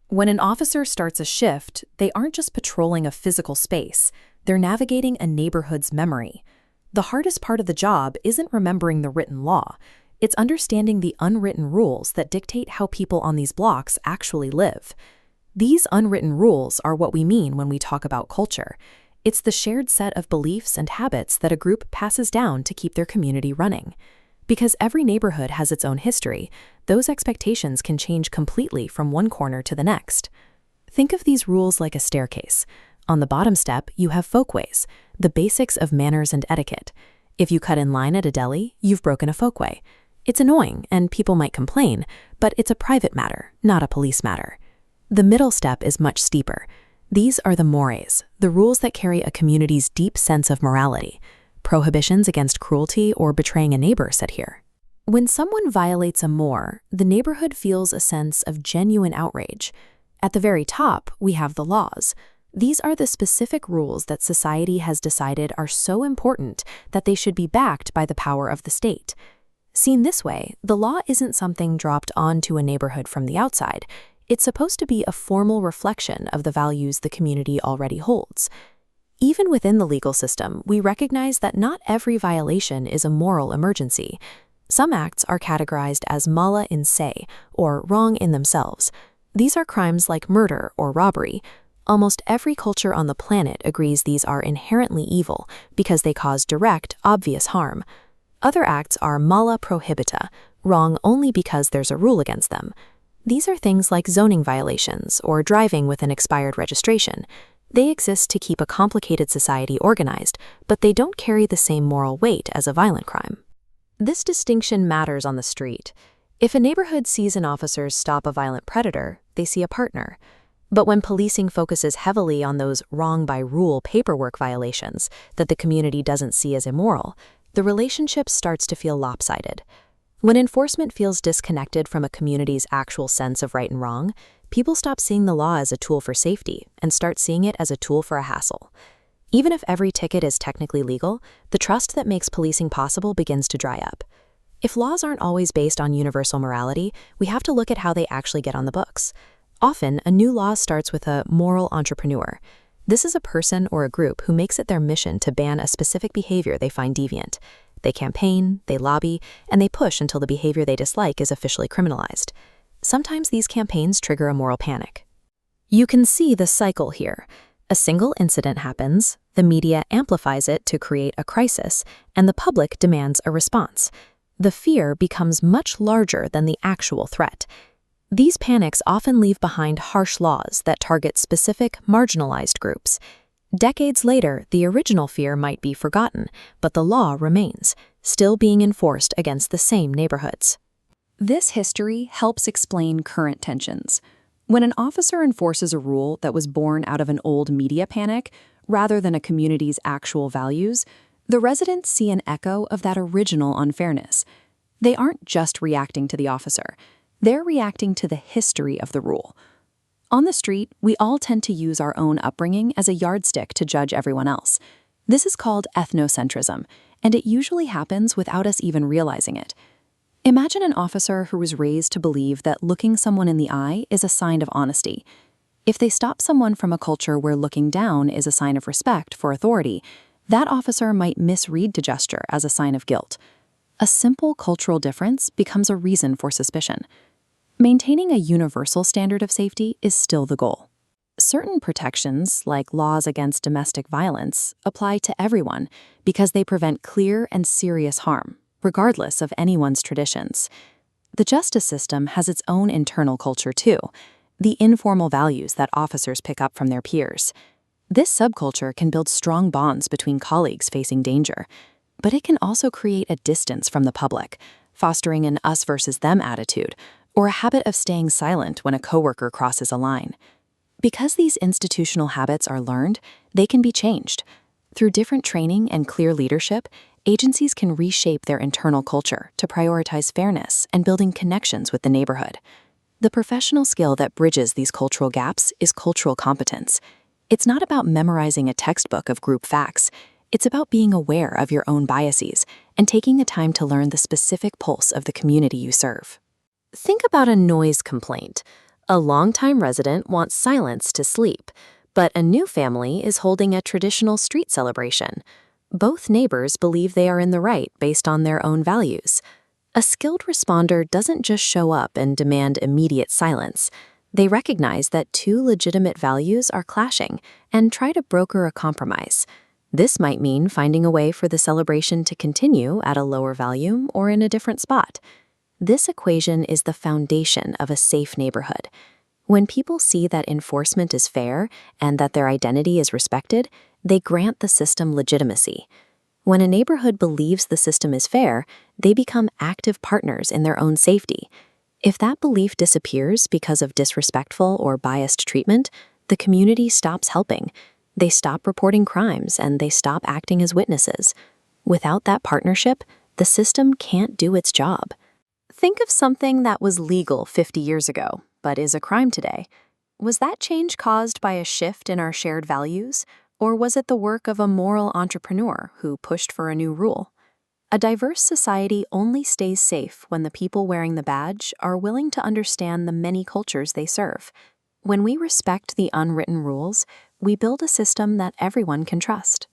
When an officer starts a shift, they aren't just patrolling a physical space, they're navigating a neighborhood's memory. The hardest part of the job isn't remembering the written law, it's understanding the unwritten rules that dictate how people on these blocks actually live. These unwritten rules are what we mean when we talk about culture. It's the shared set of beliefs and habits that a group passes down to keep their community running. Because every neighborhood has its own history, those expectations can change completely from one corner to the next. Think of these rules like a staircase. On the bottom step, you have folkways, the basics of manners and etiquette. If you cut in line at a deli, you've broken a folkway. It's annoying, and people might complain, but it's a private matter, not a police matter. The middle step is much steeper. These are the mores, the rules that carry a community's deep sense of morality. Prohibitions against cruelty or betraying a neighbor sit here. When someone violates a more, the neighborhood feels a sense of genuine outrage. At the very top, we have the laws. These are the specific rules that society has decided are so important that they should be backed by the power of the state. Seen this way, the law isn't something dropped onto a neighborhood from the outside. It's supposed to be a formal reflection of the values the community already holds. Even within the legal system, we recognize that not every violation is a moral emergency. Some acts are categorized as mala in se, or wrong in themselves. These are crimes like murder or robbery. Almost every culture on the planet agrees these are inherently evil because they cause direct, obvious harm. Other acts are mala prohibita, wrong only because there's a rule against them. These are things like zoning violations or driving with an expired registration. They exist to keep a complicated society organized, but they don't carry the same moral weight as a violent crime. This distinction matters on the street. If a neighborhood sees an officer stop a violent predator, they see a partner. But when policing focuses heavily on those wrong-by-rule paperwork violations that the community doesn't see as immoral, the relationship starts to feel lopsided. When enforcement feels disconnected from a community's actual sense of right and wrong, people stop seeing the law as a tool for safety and start seeing it as a tool for a hassle. Even if every ticket is technically legal, the trust that makes policing possible begins to dry up. If laws aren't always based on universal morality, we have to look at how they actually get on the books. Often, a new law starts with a moral entrepreneur. This is a person or a group who makes it their mission to ban a specific behavior they find deviant. They campaign, they lobby, and they push until the behavior they dislike is officially criminalized. Sometimes these campaigns trigger a moral panic. You can see the cycle here. A single incident happens, the media amplifies it to create a crisis, and the public demands a response. The fear becomes much larger than the actual threat. These panics often leave behind harsh laws that target specific, marginalized groups. Decades later, the original fear might be forgotten, but the law remains, still being enforced against the same neighborhoods. This history helps explain current tensions. When an officer enforces a rule that was born out of an old media panic, rather than a community's actual values, the residents see an echo of that original unfairness. They aren't just reacting to the officer. They're reacting to the history of the rule. On the street, we all tend to use our own upbringing as a yardstick to judge everyone else. This is called ethnocentrism, and it usually happens without us even realizing it. Imagine an officer who was raised to believe that looking someone in the eye is a sign of honesty. If they stop someone from a culture where looking down is a sign of respect for authority, that officer might misread the gesture as a sign of guilt. A simple cultural difference becomes a reason for suspicion. Maintaining a universal standard of safety is still the goal. Certain protections, like laws against domestic violence, apply to everyone because they prevent clear and serious harm, regardless of anyone's traditions. The justice system has its own internal culture too, the informal values that officers pick up from their peers. This subculture can build strong bonds between colleagues facing danger, but it can also create a distance from the public, fostering an us versus them attitude, or a habit of staying silent when a coworker crosses a line. Because these institutional habits are learned, they can be changed. Through different training and clear leadership, agencies can reshape their internal culture to prioritize fairness and building connections with the neighborhood. The professional skill that bridges these cultural gaps is cultural competence. It's not about memorizing a textbook of group facts. It's about being aware of your own biases and taking the time to learn the specific pulse of the community you serve. Think about a noise complaint. A longtime resident wants silence to sleep, but a new family is holding a traditional street celebration. Both neighbors believe they are in the right based on their own values. A skilled responder doesn't just show up and demand immediate silence. They recognize that two legitimate values are clashing and try to broker a compromise. This might mean finding a way for the celebration to continue at a lower volume or in a different spot. This equation is the foundation of a safe neighborhood. When people see that enforcement is fair and that their identity is respected, they grant the system legitimacy. When a neighborhood believes the system is fair, they become active partners in their own safety. If that belief disappears because of disrespectful or biased treatment, the community stops helping. They stop reporting crimes and they stop acting as witnesses. Without that partnership, the system can't do its job. Think of something that was legal 50 years ago, but is a crime today. Was that change caused by a shift in our shared values, or was it the work of a moral entrepreneur who pushed for a new rule? A diverse society only stays safe when the people wearing the badge are willing to understand the many cultures they serve. When we respect the unwritten rules, we build a system that everyone can trust.